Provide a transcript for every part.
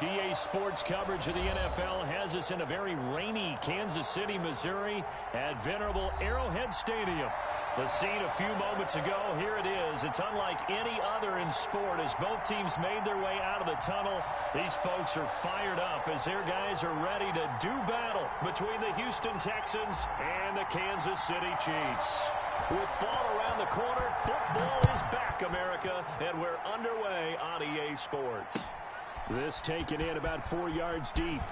EA Sports coverage of the NFL has us in a very rainy Kansas City, Missouri at venerable Arrowhead Stadium. The scene a few moments ago, here it is. It's unlike any other in sport as both teams made their way out of the tunnel. These folks are fired up as their guys are ready to do battle between the Houston Texans and the Kansas City Chiefs. With fall around the corner, football is back, America, and we're underway on EA Sports. This taken in about 4 yards deep.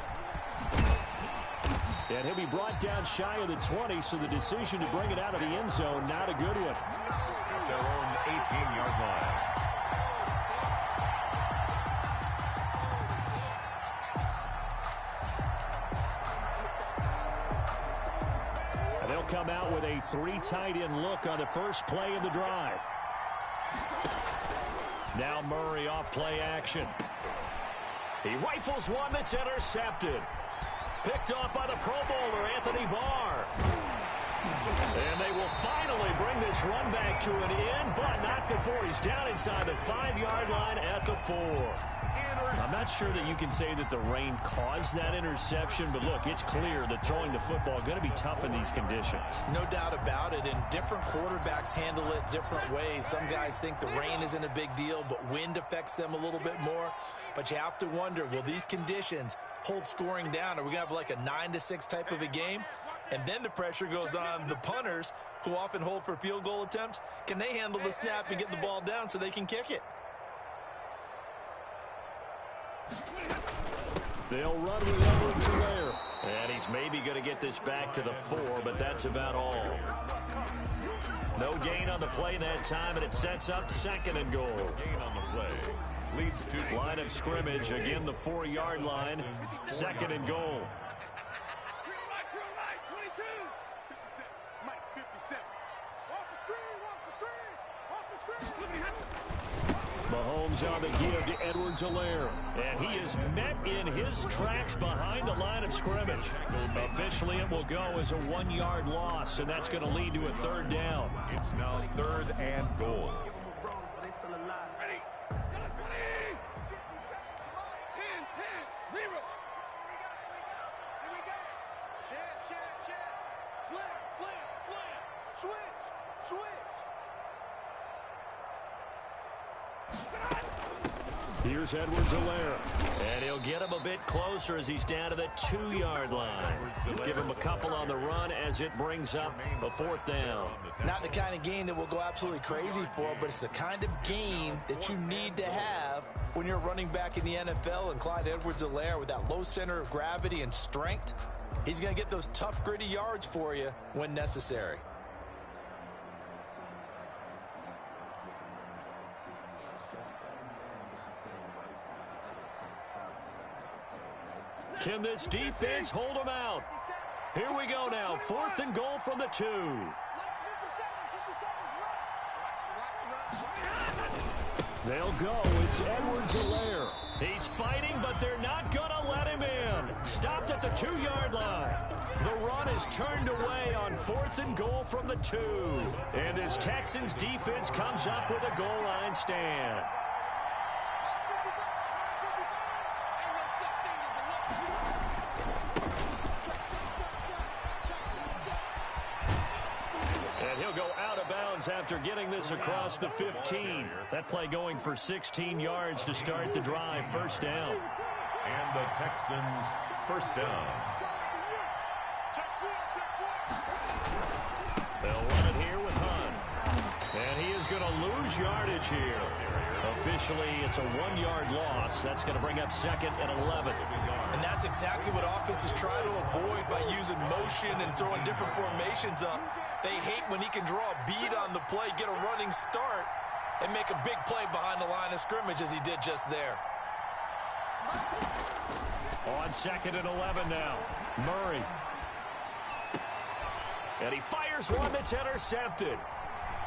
And he'll be brought down shy of the 20, so the decision to bring it out of the end zone, not a good one. Their own 18-yard line. And they'll come out with a 3 tight end look on the first play of the drive. Now Murray off play action. He rifles one that's intercepted. Picked off by the Pro Bowler, Anthony Barr. And they will finally bring this run back to an end, but not before he's down inside the 5-yard line at the 4. I'm not sure that you can say that the rain caused that interception, but look, it's clear that throwing the football is going to be tough in these conditions. No doubt about it, and different quarterbacks handle it different ways. Some guys think the rain isn't a big deal, but wind affects them a little bit more. But you have to wonder, will these conditions hold scoring down? Are we going to have like a 9-6 type of a game? And then the pressure goes on the punters, who often hold for field goal attempts. Can they handle the snap and get the ball down so they can kick it? They'll run with Edwards-Helaire. And he's maybe going to get this back to the 4, but that's about all. No gain on the play that time, and it sets up 2nd and goal. Gain on the play. Leads to line of scrimmage, again the 4-yard line, 2nd and goal. Mahomes on the give to Edwards-Helaire. And he is met in his tracks behind the line of scrimmage. Officially, it will go as a 1-yard loss, and that's going to lead to a 3rd down. It's now 3rd and goal. Here's Edwards-Helaire. And he'll get him a bit closer as he's down to the 2-yard line. Give him a couple on the run as it brings up a 4th down. Not the kind of gain that we'll go absolutely crazy for, but it's the kind of gain that you need to have when you're running back in the NFL. And Clyde Edwards-Helaire, with that low center of gravity and strength, he's going to get those tough, gritty yards for you when necessary. Can this defense hold them out? Here we go now. 4th and goal from the 2. They'll go. It's Edwards-Helaire. He's fighting, but they're not going to let him in. Stopped at the 2-yard line. The run is turned away on 4th and goal from the 2. And this Texans defense comes up with a goal line stand. After getting this across the 15. That play going for 16 yards to start the drive. 1st down. And the Texans, 1st down. They'll run it here with Hunt. And he is going to lose yardage here. Officially, it's a 1-yard loss. That's going to bring up 2nd and 11. And that's exactly what offenses try to avoid by using motion and throwing different formations up. They hate when he can draw a bead on the play, get a running start, and make a big play behind the line of scrimmage as he did just there. On 2nd and 11 now. Murray. And he fires one that's intercepted.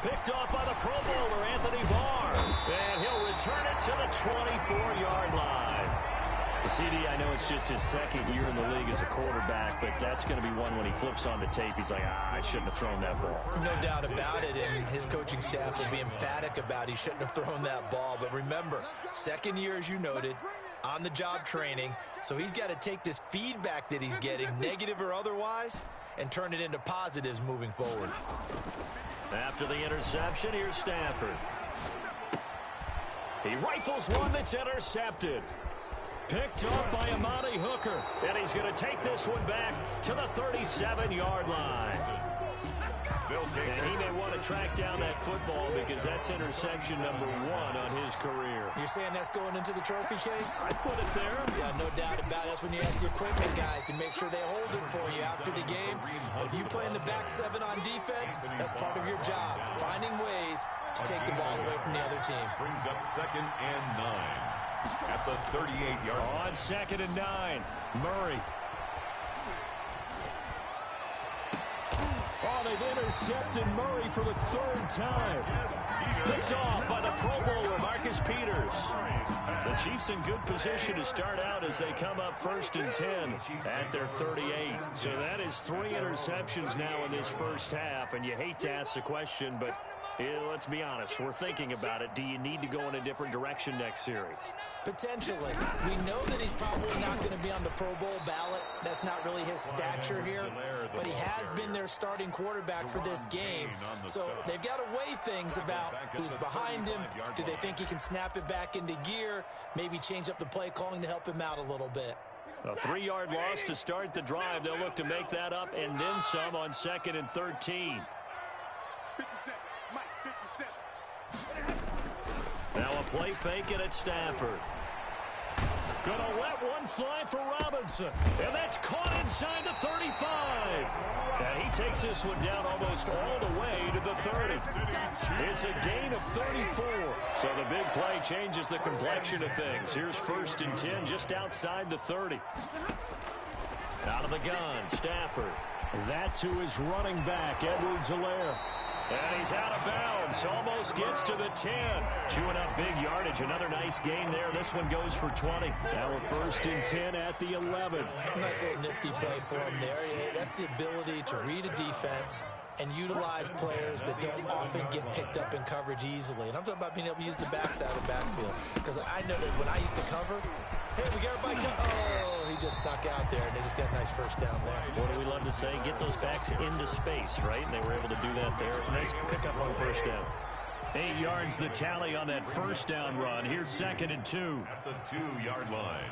Picked off by the Pro Bowler, Anthony Barr. And he'll return it to the 24-yard line. CD, I know it's just his 2nd year in the league as a quarterback, but that's going to be one when he flips on the tape. He's like, I shouldn't have thrown that ball. No doubt about it, and his coaching staff will be emphatic about he shouldn't have thrown that ball. But remember, 2nd year, as you noted, on-the-job training, so he's got to take this feedback that he's getting, negative or otherwise, and turn it into positives moving forward. After the interception, here's Stafford. He rifles one that's intercepted. Picked off by Amani Hooker. And he's going to take this one back to the 37-yard line. And he may want to track down that football because that's interception number 1 on his career. You're saying that's going into the trophy case? I put it there. Yeah, no doubt about it. That's when you ask the equipment guys to make sure they hold it for you after the game. But if you play in the back 7 on defense, that's part of your job, finding ways to take the ball away from the other team. Brings up 2nd and 9 at the 38-yard line. On 2nd and 9, Murray. Oh, they've intercepted Murray for the 3rd time. Picked off by the Pro Bowler, Marcus Peters. The Chiefs in good position to start out as they come up 1st and 10 at their 38. So that is 3 interceptions now in this first half. And you hate to ask the question, but let's be honest. We're thinking about it. Do you need to go in a different direction next series? Potentially. We know that he's probably not going to be on the Pro Bowl ballot. That's not really his stature here. But he has been their starting quarterback for this game. So they've got to weigh things about who's behind him. Do they think he can snap it back into gear? Maybe change up the play calling to help him out a little bit. A 3-yard loss to start the drive. They'll look to make that up and then some on 2nd and 13. 57. Mike, 57. Now a play fake it at Stafford. Gonna let one fly for Robinson. And that's caught inside the 35. And he takes this one down almost all the way to the 30. It's a gain of 34. So the big play changes the complexion of things. Here's 1st and 10 just outside the 30. Out of the gun, Stafford. That's who is running back, Edwards-Helaire. And he's out of bounds. Almost gets to the 10. Chewing up big yardage. Another nice gain there. This one goes for 20. Now a 1st and 10 at the 11. Nice little nifty play for him there. That's the ability to read a defense and utilize players that don't often get picked up in coverage easily. And I'm talking about being able to use the backside of the backfield. Because I know that when I used to cover, hey, we got everybody. Oh, he just snuck out there, and they just got a nice 1st down there. What do we love to say? Get those backs into space, right? And they were able to do that there. Nice pickup on 1st down. 8 yards the tally on that 1st down run. Here's 2nd and 2. At the 2-yard line.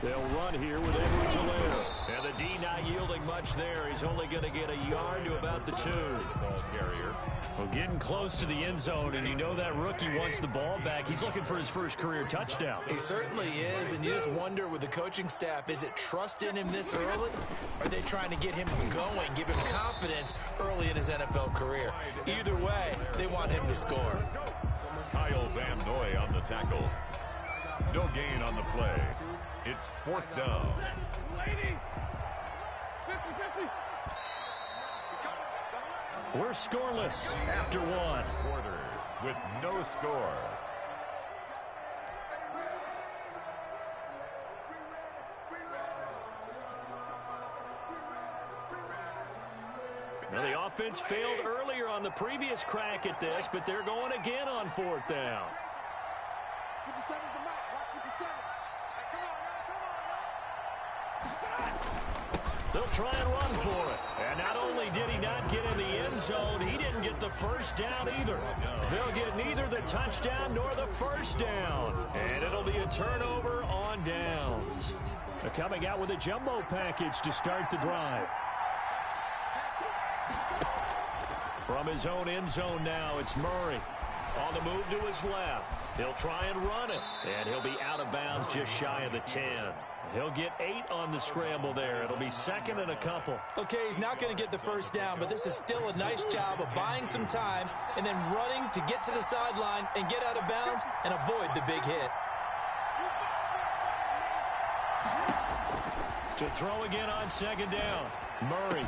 They'll run here with Edwards-Helaire. And the D not yielding much there. He's only going to get a yard to about the 2. Ball carrier. Well, getting close to the end zone, and you know that rookie wants the ball back. He's looking for his first career touchdown. He certainly is, and you just wonder with the coaching staff, is it trust in him this early? Or are they trying to get him going, give him confidence early in his NFL career? Either way, they want him to score. Kyle Van Noy on the tackle. No gain on the play. It's 4th down. We're scoreless after 1. Quarter with no score. Now the offense failed earlier on the previous crack at this, but they're going again on 4th down. 57's the mark. Watch 57. Hey, come on. They'll try and run for it. And not only did he not get in the end zone, he didn't get the 1st down either. They'll get neither the touchdown nor the 1st down. And it'll be a turnover on downs. They're coming out with a jumbo package to start the drive. From his own end zone now, it's Murray. On the move to his left. He'll try and run it. And he'll be out of bounds just shy of the 10. He'll get 8 on the scramble there. It'll be 2nd and a couple. Okay, he's not going to get the 1st down, but this is still a nice job of buying some time and then running to get to the sideline and get out of bounds and avoid the big hit. To throw again on 2nd down. Murray.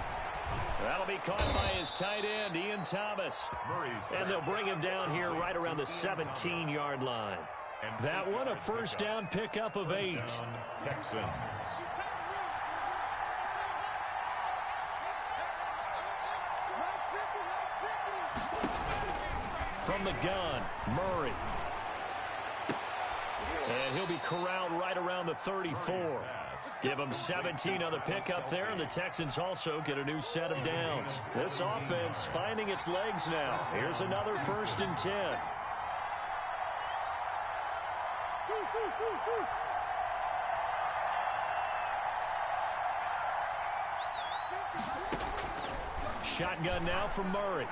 That'll be caught by his tight end, Ian Thomas. And they'll bring him down here right around the 17-yard line. That one a 1st down pickup of 8. Texans. From the gun, Murray. And he'll be corralled right around the 34. Give them 17 on the pickup there, and the Texans also get a new set of downs. This offense finding its legs now. Here's another 1st and 10. Shotgun now from Murray.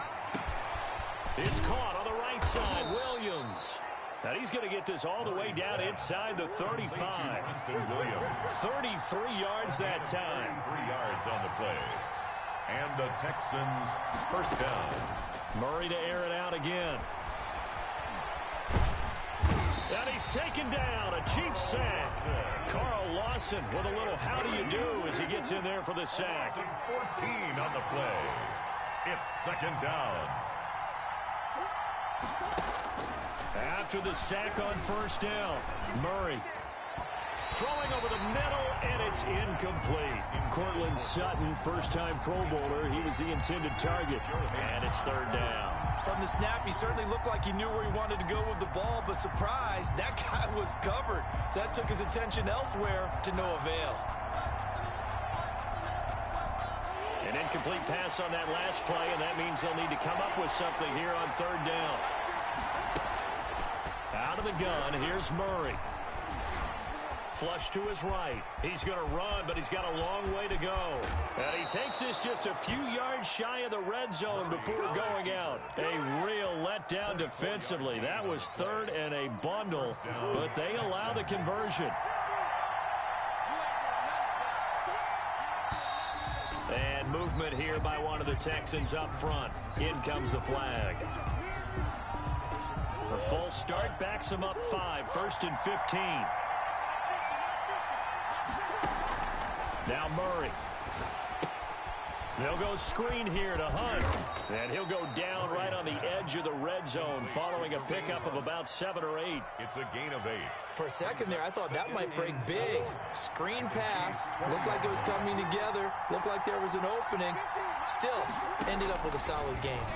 It's caught on the right side. Williams. Now he's going to get this all the way down inside the 35. 33 yards that time. 3 yards on the play. And the Texans first down. Murray to air it out again. And he's taken down. A Chiefs sack. Carl Lawson with a little how do you do as he gets in there for the sack. 14 on the play. It's 2nd down. After the sack on 1st down, Murray throwing over the middle, and it's incomplete. Cortland Sutton, first-time Pro Bowler. He was the intended target, and it's 3rd down. From the snap, he certainly looked like he knew where he wanted to go with the ball, but surprise, that guy was covered. So that took his attention elsewhere to no avail. An incomplete pass on that last play, and that means they'll need to come up with something here on 3rd down. Out of the gun, here's Murray. Flush to his right. He's going to run, but he's got a long way to go. And he takes this just a few yards shy of the red zone before going out. A real letdown defensively. That was 3rd and a bundle, but they allow the conversion. And movement here by one of the Texans up front. In comes the flag. A false start backs him up 5, 1st and 15. Now Murray. They'll go screen here to Hunt. And he'll go down right on the edge of the red zone following a pickup of about 7 or 8. It's a gain of 8. For a second there, I thought that might break big. Screen pass. Looked like it was coming together. Looked like there was an opening. Still ended up with a solid game.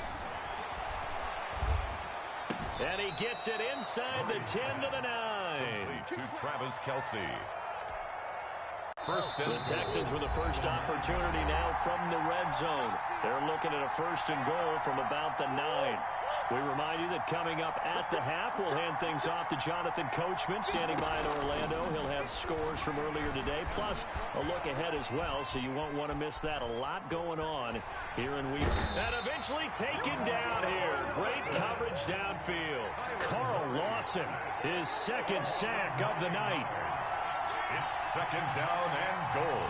And he gets it inside the 10 to the 9. To Travis Kelce. The Texans with the first opportunity now from the red zone. They're looking at a 1st and goal from about the 9. We remind you that coming up at the half, we'll hand things off to Jonathan Coachman standing by in Orlando. He'll have scores from earlier today, plus a look ahead as well, so you won't want to miss that. A lot going on here in Weaver. And eventually taken down here. Great coverage downfield. Carl Lawson, his 2nd sack of the night. It's 2nd down and goal.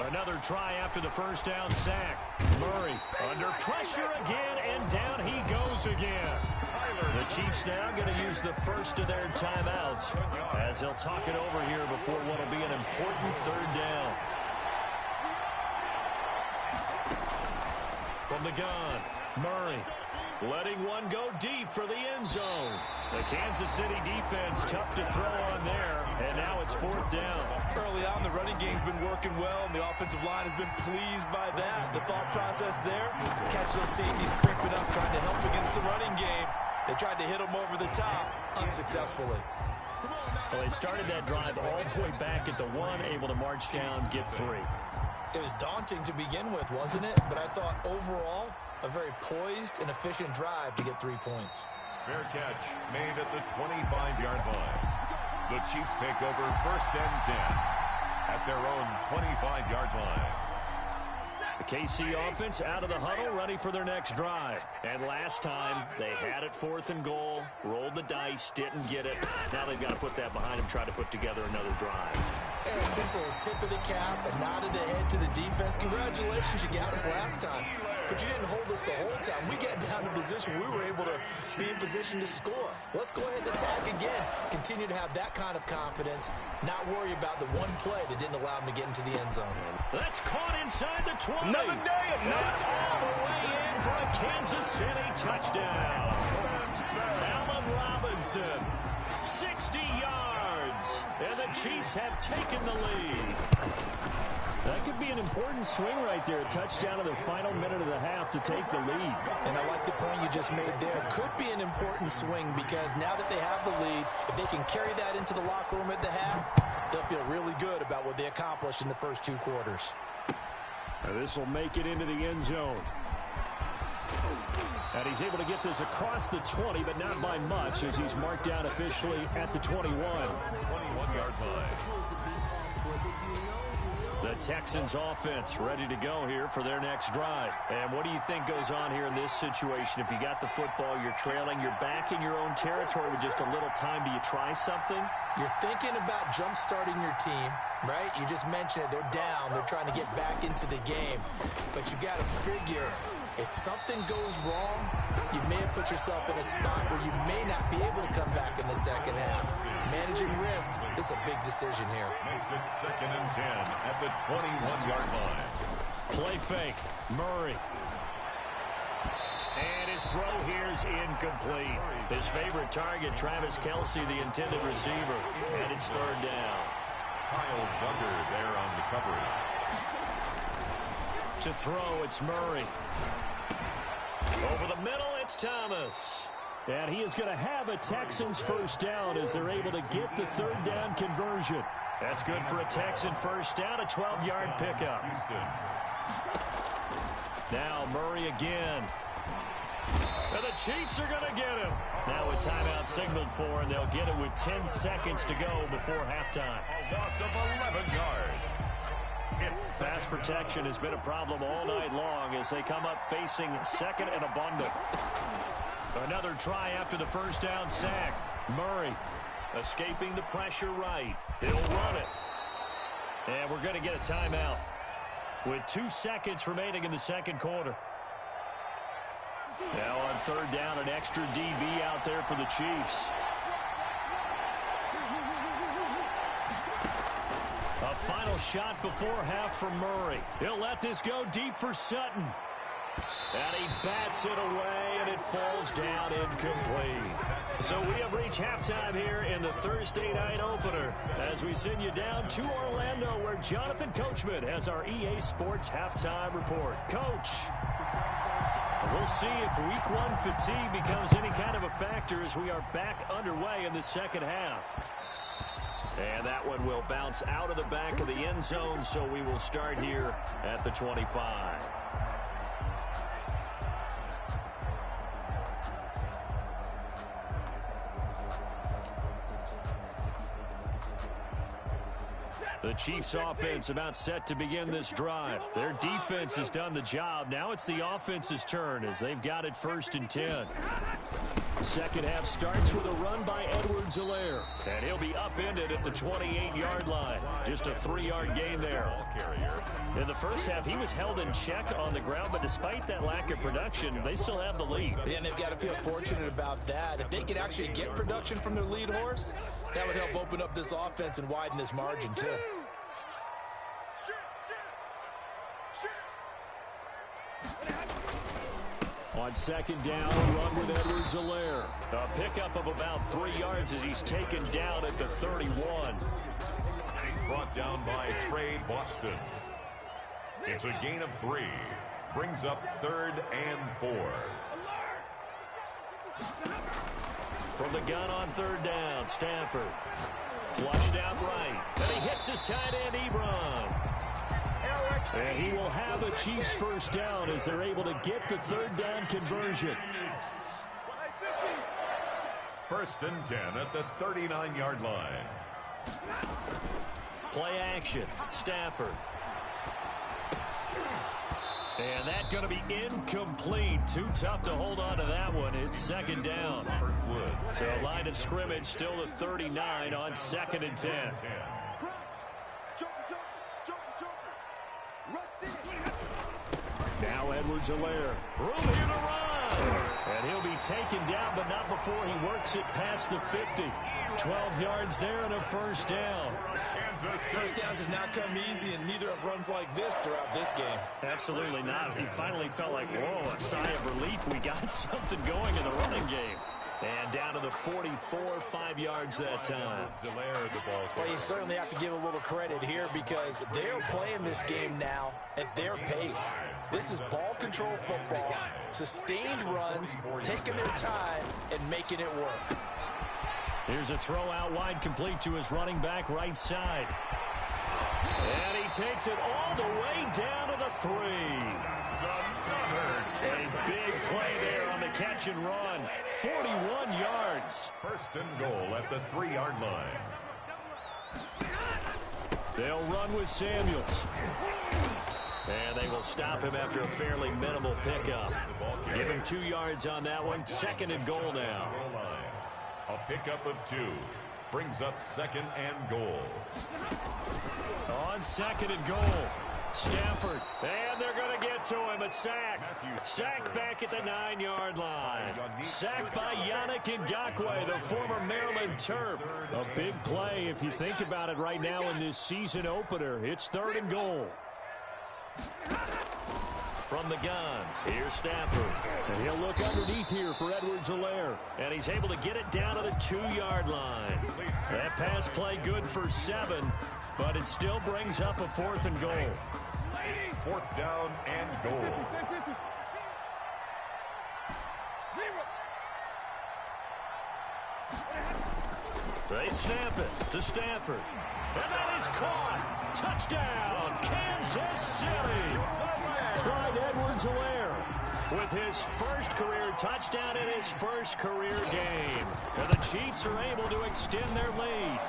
Another try after the 1st down sack. Murray under pressure again, and down he goes again. The Chiefs now going to use the first of their timeouts as they'll talk it over here before what will be an important 3rd down. From the gun, Murray letting one go deep for the end zone. The Kansas City defense tough to throw on there, and now it's 4th down. Early on, the running game's been working well, and the offensive line has been pleased by that. The thought process there, catch those safeties creeping up, trying to help against the running game. They tried to hit them over the top, unsuccessfully. Well, they started that drive all the way back at the 1, able to march down, get 3. It was daunting to begin with, wasn't it? But I thought overall, a very poised and efficient drive to get 3 points. Fair catch made at the 25-yard line. The Chiefs take over 1st and 10 at their own 25-yard line. The KC offense out of the huddle, ready for their next drive. And last time, they had it 4th and goal, rolled the dice, didn't get it. Now they've got to put that behind them, try to put together another drive. And a simple tip of the cap, a nod of the head to the defense. Congratulations, you got us last time. But you didn't hold us the whole time. We got down to position. We were able to be in position to score. Let's go ahead and attack again. Continue to have that kind of confidence. Not worry about the one play that didn't allow them to get into the end zone. That's caught inside the 20. Another day of not all the way in for a Kansas City touchdown. Allen Robinson, 60 yards. And the Chiefs have taken the lead. That could be an important swing right there. A touchdown in the final minute of the half to take the lead. And I like the point you just made there. Could be an important swing because now that they have the lead, if they can carry that into the locker room at the half, they'll feel really good about what they accomplished in the first 2 quarters. This will make it into the end zone. And he's able to get this across the 20, but not by much as he's marked down officially at the 21. 21-yard line. The Texans offense ready to go here for their next drive. And what do you think goes on here in this situation? If you got the football, you're trailing, you're back in your own territory with just a little time. Do you try something? You're thinking about jump-starting your team, right? You just mentioned it. They're down. They're trying to get back into the game. But you got to figure, if something goes wrong, you may have put yourself in a spot where you may not be able to come back in the second half. Managing risk is a big decision here. Makes it 2nd and 10 at the 21-yard line. Play fake. Murray. And his throw here is incomplete. His favorite target, Travis Kelce, the intended receiver. And it's 3rd down. Kyle Duggar there on the coverage. To throw, it's Murray. Over the middle, it's Thomas. And he is going to have a Texans first down as they're able to get the 3rd down conversion. That's good for a Texan first down, a 12-yard pickup. Houston. Now Murray again. And the Chiefs are going to get him. Now a timeout signaled for, and they'll get it with 10 seconds to go before halftime. A loss of 11 yards. Pass protection has been a problem all night long as they come up facing 2nd and abundant. Another try after the first down sack. Murray escaping the pressure right. He'll run it. And we're going to get a timeout with 2 seconds remaining in the 2nd quarter. Now on 3rd down, an extra DB out there for the Chiefs. A final shot before half from Murray. He'll let this go deep for Sutton. And he bats it away, and it falls down incomplete. So we have reached halftime here in the Thursday night opener as we send you down to Orlando where Jonathan Coachman has our EA Sports halftime report. Coach, we'll see if week 1 fatigue becomes any kind of a factor as we are back underway in the 2nd half. And that one will bounce out of the back of the end zone, so we will start here at the 25. The Chiefs offense about set to begin this drive. Their defense has done the job. Now it's the offense's turn as they've got it 1st and 10. Second half starts with a run by Edwards-Helaire. And he'll be upended at the 28-yard line. Just a 3-yard gain there. In the first half, he was held in check on the ground, but despite that lack of production, they still have the lead. Yeah, and they've got to feel fortunate about that. If they could actually get production from their lead horse, that would help open up this offense and widen this margin, too. On 2nd down, run with Edwards-Helaire. A pickup of about 3 yards as he's taken down at the 31. Brought down by Trey Boston. It's a gain of 3. Brings up 3rd and 4. From the gun on 3rd down, Stafford. Flushed out right. And he hits his tight end, Ebron. And he will have a Chiefs first down as they're able to get the 3rd down conversion. 1st and 10 at the 39-yard line. Play action. Stafford. And that's going to be incomplete. Too tough to hold on to that one. It's 2nd down. So line of scrimmage still the 39 on 2nd and 10. Now Edwards-Helaire. Room here to run. And he'll be taken down, but not before he works it past the 50. 12 yards there and a first down. First downs have not come easy, and neither have runs like this throughout this game. Absolutely not. He finally felt like, whoa, a sigh of relief. We got something going in the running game. And down to the 44, 5 yards that time. Well, you certainly have to give a little credit here because they're playing this game now at their pace. This is ball control football, sustained runs, taking their time, and making it work. Here's a throw out wide, complete to his running back right side. And he takes it all the way down to the 3. A big play there on the catch and run. 41 yards. First and goal at the 3-yard line. They'll run with Samuels. And they will stop him after a fairly minimal pickup. Give him 2 yards on that one. Second and goal now. A pickup of 2 brings up second and goal. On second and goal, Stafford, and they're going to get to him. A sack. Sack back at the 9-yard line. Sacked by Yannick Ngakoue, the former Maryland Terp. A big play if you think about it right now in this season opener. It's third and goal. From the gun, here's Stafford. And he'll look underneath here for Edwards-Helaire. And he's able to get it down to the 2-yard line. That pass play good for 7, but it still brings up a 4th and goal. It's 4th down and goal. They snap it to Stafford. And that is caught. Touchdown, Kansas City. Clyde Edwards-Helaire with his first career touchdown in his first career game. And the Chiefs are able to extend their lead.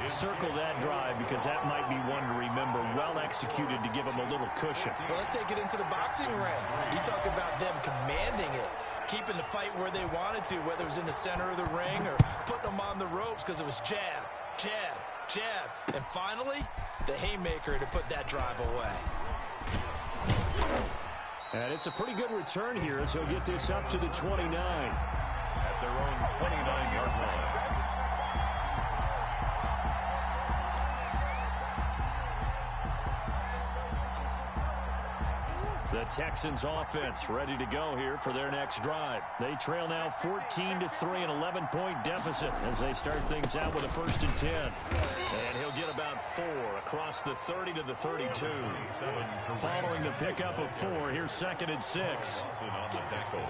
Circle that drive because that might be one to remember. Well executed to give them a little cushion. Well, let's take it into the boxing ring. You talk about them commanding it, keeping the fight where they wanted to, whether it was in the center of the ring or putting them on the ropes because it was jab, jab, jab. And finally, the haymaker to put that drive away. And it's a pretty good return here as he'll get this up to the 29. At their own 29-yard line. The Texans offense ready to go here for their next drive. They trail now 14-3, an 11-point deficit as they start things out with a 1st and 10. And he'll get about 4 across the 30 to the 32. Following the pickup of 4, here's 2nd and 6. On the tackle.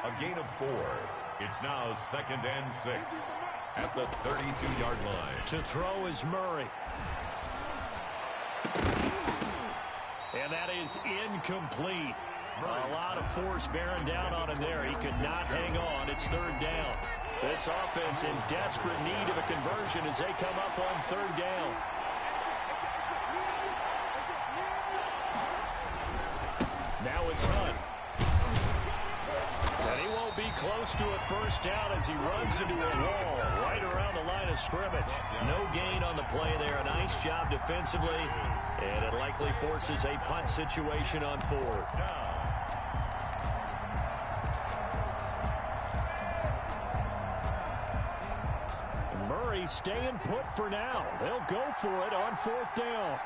A gain of 4. It's now 2nd and 6 at the 32-yard line. To throw is Murray. And that is incomplete. A lot of force bearing down on him there. He could not hang on. It's 3rd down. This offense in desperate need of a conversion as they come up on 3rd down. Now it's Hunt. And he won't be close to a 1st down as he runs into a wall right around the line of scrimmage. No gain on the play there. A nice job defensively. And it likely forces a punt situation on 4th. Murray staying put for now. They'll go for it on 4th down.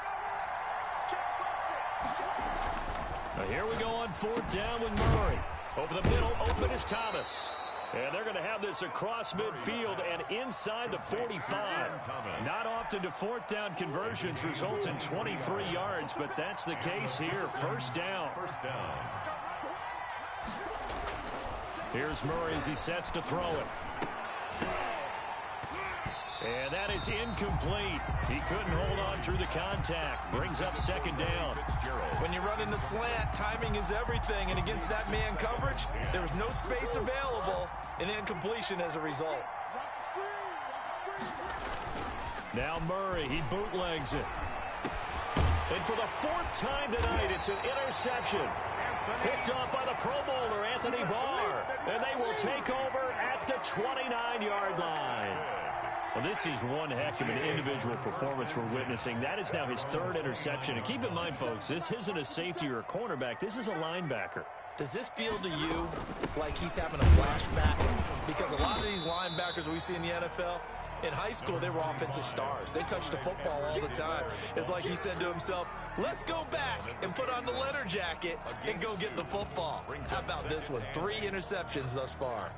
Now here we go on 4th down with Murray. Over the middle, open is Thomas. And they're going to have this across midfield and inside the 45. Not often do 4th down conversions result in 23 yards, but that's the case here. 1st down. Here's Murray as he sets to throw it. And that is incomplete. He couldn't hold on through the contact. Brings up 2nd down. When you run in the slant, timing is everything. And against that man coverage, there was no space available. An incompletion as a result. Now Murray, he bootlegs it. And for the 4th time tonight, it's an interception. Picked off by the Pro Bowler, Anthony Barr. And they will take over at the 29-yard line. Well, this is one heck of an individual performance we're witnessing. That is now his 3rd interception. And keep in mind, folks, this isn't a safety or a cornerback. This is a linebacker. Does this feel to you like he's having a flashback? Because a lot of these linebackers we see in the NFL, in high school, they were offensive stars. They touched the football all the time. It's like he said to himself, let's go back and put on the leather jacket and go get the football. How about this one? 3 interceptions thus far.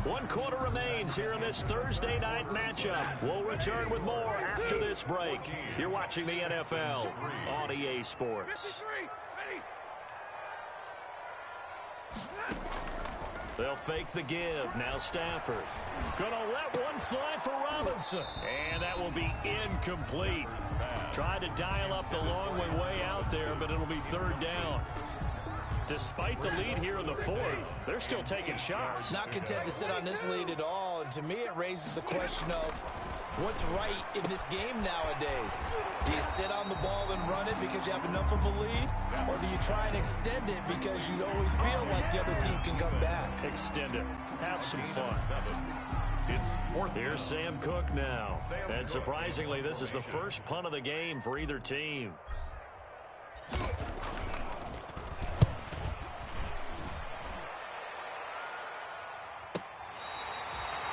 One quarter remains here in this Thursday night matchup. We'll return with more after this break. You're watching the NFL on EA Sports. They'll fake the give. Now Stafford. Gonna let one fly for Robinson. And that will be incomplete. Tried to dial up the long way out there, but it'll be third down. Despite the lead here in the fourth, they're still taking shots. Not content to sit on this lead at all. And to me, it raises the question of what's right in this game nowadays. Do you sit on the ball and run it because you have enough of a lead? Or do you try and extend it because you always feel like the other team can come back? Extend it. Have some fun. Here's Sam Cook now. And surprisingly, this is the first punt of the game for either team.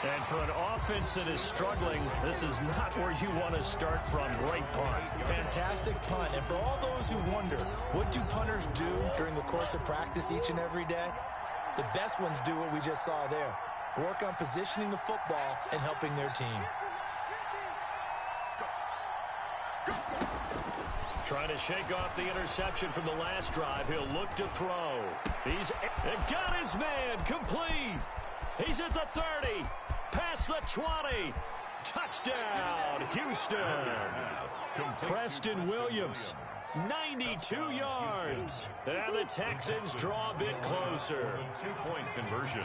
And for an offense that is struggling, this is not where you want to start from. Great punt. Fantastic punt. And for all those who wonder, what do punters do during the course of practice each and every day? The best ones do what we just saw there. Work on positioning the football and helping their team. Trying to shake off the interception from the last drive. He'll look to throw. He's got his man complete. He's at the 30. Past the 20. Touchdown, Houston. Preston Williams, 92 yards. And the Texans draw a bit closer. 2-point conversion.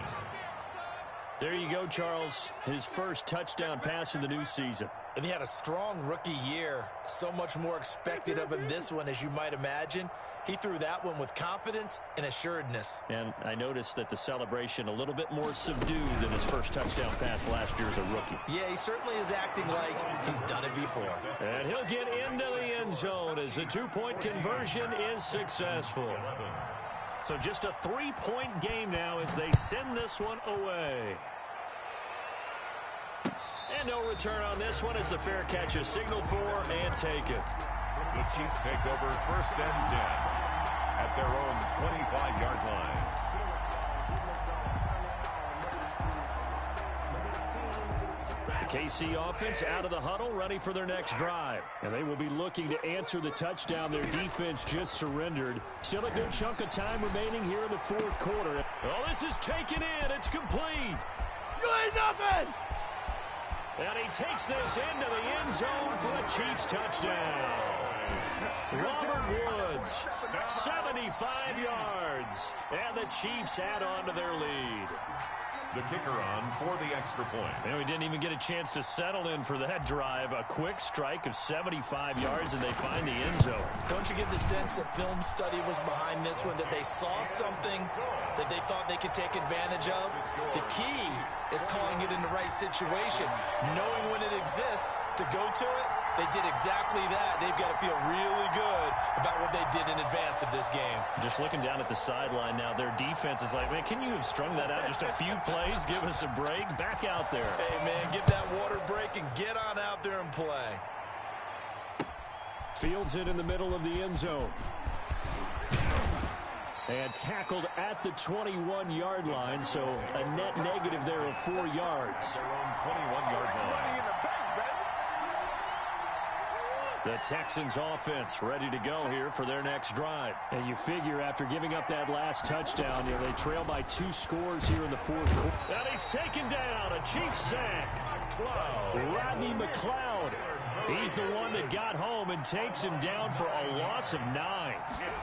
There you go, Charles. His first touchdown pass in the new season. And he had a strong rookie year. So much more expected of him this one, as you might imagine. He threw that one with confidence and assuredness. And I noticed that the celebration a little bit more subdued than his first touchdown pass last year as a rookie. Yeah, he certainly is acting like he's done it before. And he'll get into the end zone as the 2-point conversion is successful. So just a 3-point game now as they send this one away. And no return on this one as the fair catch is signaled for and taken. The Chiefs take over first and 10 at their own 25-yard line. The KC offense out of the huddle, ready for their next drive. And they will be looking to answer the touchdown their defense just surrendered. Still a good chunk of time remaining here in the fourth quarter. Oh, this is taken in. It's complete. You ain't nothing! And he takes this into the end zone for a Chiefs touchdown. Robert Woods, 75 yards. And the Chiefs add on to their lead. The kicker on for the extra point. And we didn't even get a chance to settle in for that drive. A quick strike of 75 yards, and they find the end zone. Don't you get the sense that film study was behind this one, that they saw something that they thought they could take advantage of? The key is calling it in the right situation, knowing when it exists to go to it. They did exactly that. They've got to feel really good about what they did in advance of this game. Just looking down at the sideline now, their defense is like, man, can you have strung that out just a few plays? Give us a break. Back out there. Hey, man, give that water break and get on out there and play. Fields it in the middle of the end zone. And tackled at the 21-yard line, so a net negative there of 4 yards. Their own 21-yard line. The Texans offense ready to go here for their next drive. And you figure after giving up that last touchdown, they trail by 2 scores here in the fourth quarter. And he's taken down. A Chiefs sack. Rodney McLeod. He's the one that got home and takes him down for a loss of 9.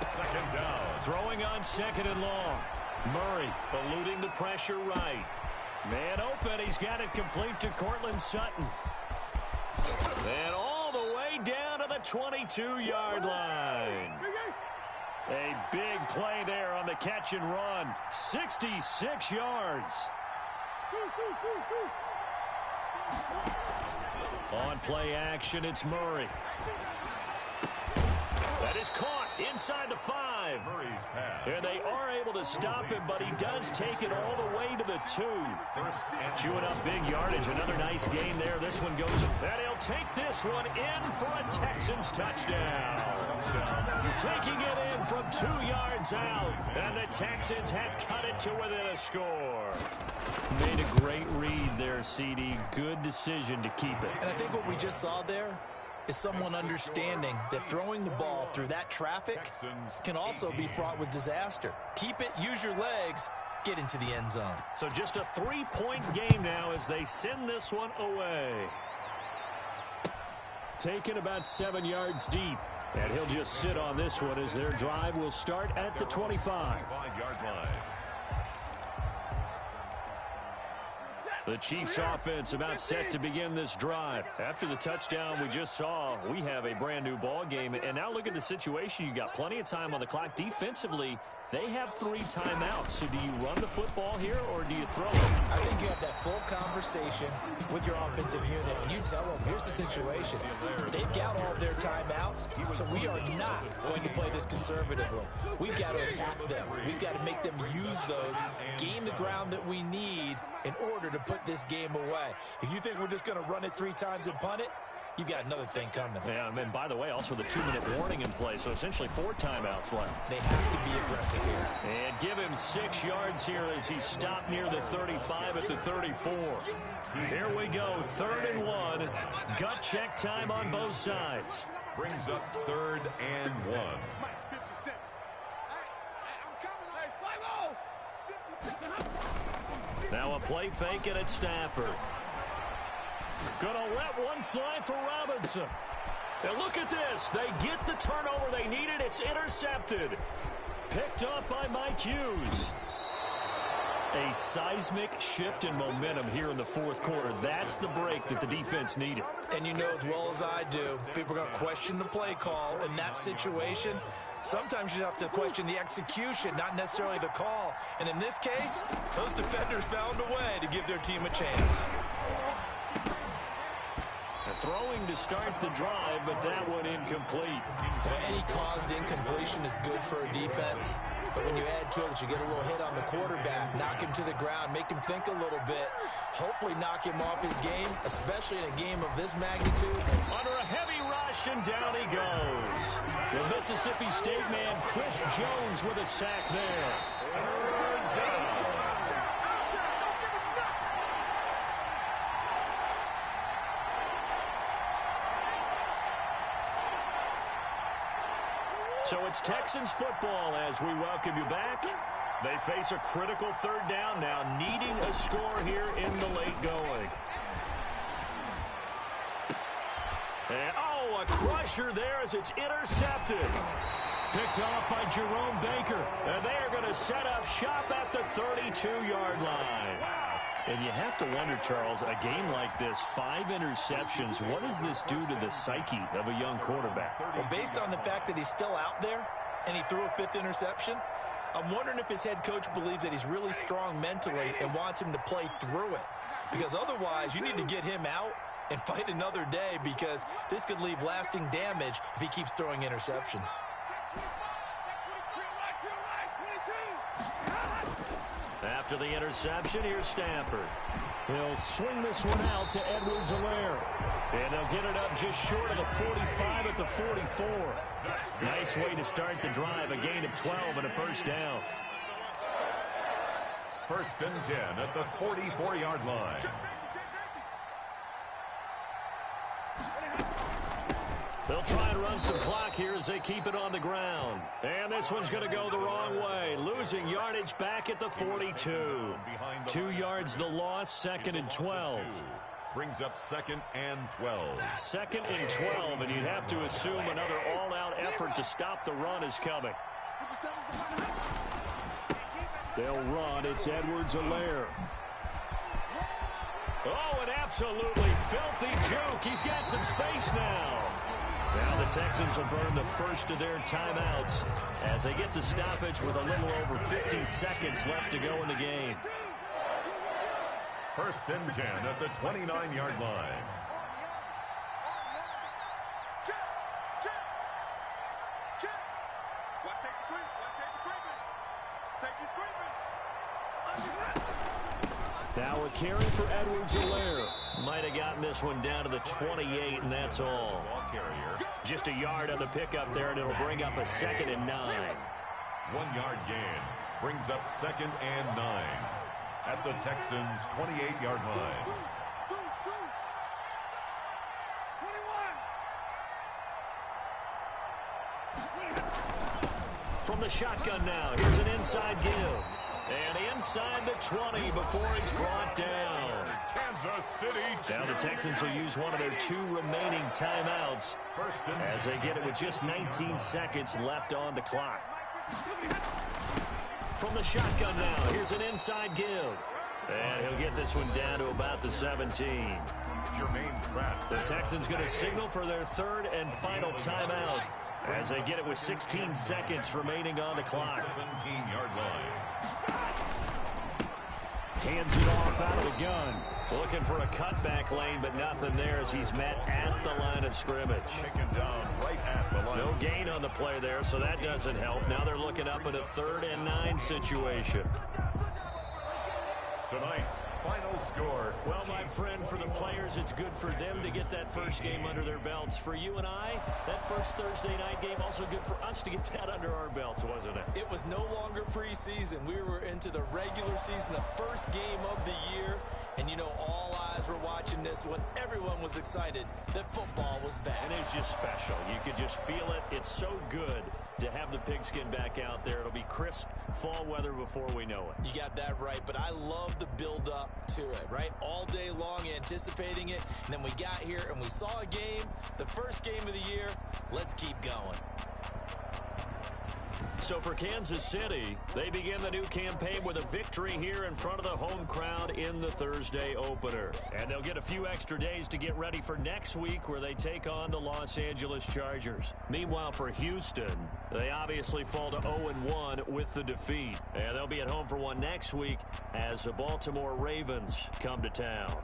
It's second down. Throwing on second and long. Murray eluding the pressure right. Man open. He's got it complete to Cortland Sutton. And all the way down to the 22-yard line. A big play there on the catch and run. 66 yards. On play action, it's Murray. That is caught inside the 5. Murray's pass. And they are able to stop him, but he does take it all the way to the 2. Chewing up big yardage. Another nice gain there. This one goes. And he'll take this one in for a Texans touchdown. Taking it in from 2 yards out. And the Texans have cut it to within a score. Made a great read there, CD. Good decision to keep it. And I think what we just saw there is someone understanding that throwing the ball through that traffic can also be fraught with disaster. Keep it, use your legs, get into the end zone. So just a 3-point game now as they send this one away. Taken about 7 yards deep. And he'll just sit on this one as their drive will start at the 25-yard line. The Chiefs offense about set to begin this drive. After the touchdown we just saw, we have a brand new ball game. And now look at the situation. You got plenty of time on the clock. Defensively, they have 3 timeouts. So do you run the football here or do you throw it? I think you have that full conversation with your offensive unit, and you tell them, here's the situation. They've got all their timeouts, so we are not going to play this conservatively. We've got to attack them. We've got to make them use those, gain the ground that we need in order to put this game away. If you think we're just going to run it 3 times and punt it, you've got another thing coming. Yeah, and by the way, also the 2-minute warning in play, so essentially 4 timeouts left. They have to be aggressive here. And give him 6 yards here as he stopped near the 35 at the 34. Here we go, 3rd and 1. Gut check time on both sides. Brings up 3rd and 1. Now a play fake and it's Stafford. Gonna let one fly for Robinson. Now look at this. They get the turnover they needed. It's intercepted. Picked up by Mike Hughes. A seismic shift in momentum here in the 4th quarter. That's the break that the defense needed. And you know as well as I do, people are going to question the play call in that situation. Sometimes you have to question the execution, not necessarily the call. And in this case, those defenders found a way to give their team a chance. Throwing to start the drive, but that one incomplete. Well, any caused incompletion is good for a defense. But when you add to it that you get a little hit on the quarterback, knock him to the ground, make him think a little bit, hopefully knock him off his game, especially in a game of this magnitude. Under a heavy rush, and down he goes. The Mississippi State man, Chris Jones, with a sack there. So it's Texans football as we welcome you back. They face a critical 3rd down now, needing a score here in the late going. And, a crusher there as it's intercepted. Picked off by Jerome Baker. And they are going to set up shop at the 32-yard line. And you have to wonder, Charles, a game like this, 5 interceptions, what does this do to the psyche of a young quarterback? Well, based on the fact that he's still out there and he threw a 5th interception, I'm wondering if his head coach believes that he's really strong mentally and wants him to play through it. Because otherwise, you need to get him out and fight another day, because this could leave lasting damage if he keeps throwing interceptions. After the interception, here's Stafford. He'll swing this one out to Edwards-Helaire. And they'll get it up just short of the 45 at the 44. Nice way to start the drive. A gain of 12 and a 1st down. 1st and 10 at the 44-yard line. They'll try and run some clock here as they keep it on the ground. And this one's going to go the wrong way. Losing yardage back at the 42. 2 yards the loss, 2nd and 12. Brings up 2nd and 12. 2nd and 12, and you'd have to assume another all-out effort to stop the run is coming. They'll run. It's Edwards-Helaire. Oh, an absolutely filthy juke. He's got some space now. Now the Texans will burn the first of their timeouts as they get the stoppage with a little over 50 seconds left to go in the game. 1st and 10 at the 29-yard line. Now a carry for Edwards-Helaire. Might have gotten this one down to the 28, and that's all. Just a yard on the pickup there, and it'll bring up a 2nd and 9. 1 yard gain brings up 2nd and 9 at the Texans' 28-yard line. From the shotgun now, here's an inside give. And inside the 20 before he's brought down. Kansas City. Now the Texans will use one of their 2 remaining timeouts as they get it with just 19 seconds left on the clock. From the shotgun now, here's an inside give. And he'll get this one down to about the 17. Jermaine Pratt. The Texans going to signal for their 3rd and final timeout as they get it with 16 seconds remaining on the clock. 17-yard line. Hands it off out of the gun. Looking for a cutback lane, but nothing there as he's met at the line of scrimmage. Taken down right at the line. No gain on the play there, so that doesn't help. Now they're looking up at a 3rd and 9 situation. Tonight's final score. Well, my friend, for the players, it's good for them to get that first game under their belts. For you and I, that first Thursday night game, also good for us to get that under our belts, wasn't it? It was no longer preseason. We were into the regular season, the first game of the year. And, you know, all eyes were watching this when everyone was excited that football was back. And it's just special. You could just feel it. It's so good to have the pigskin back out there. It'll be crisp fall weather before we know it. You got that right, but I love the build-up to it, right? All day long anticipating it, and then we got here and we saw a game, the first game of the year. Let's keep going. So for Kansas City, they begin the new campaign with a victory here in front of the home crowd in the Thursday opener. And they'll get a few extra days to get ready for next week where they take on the Los Angeles Chargers. Meanwhile, for Houston, they obviously fall to 0-1 with the defeat. And they'll be at home for one next week as the Baltimore Ravens come to town.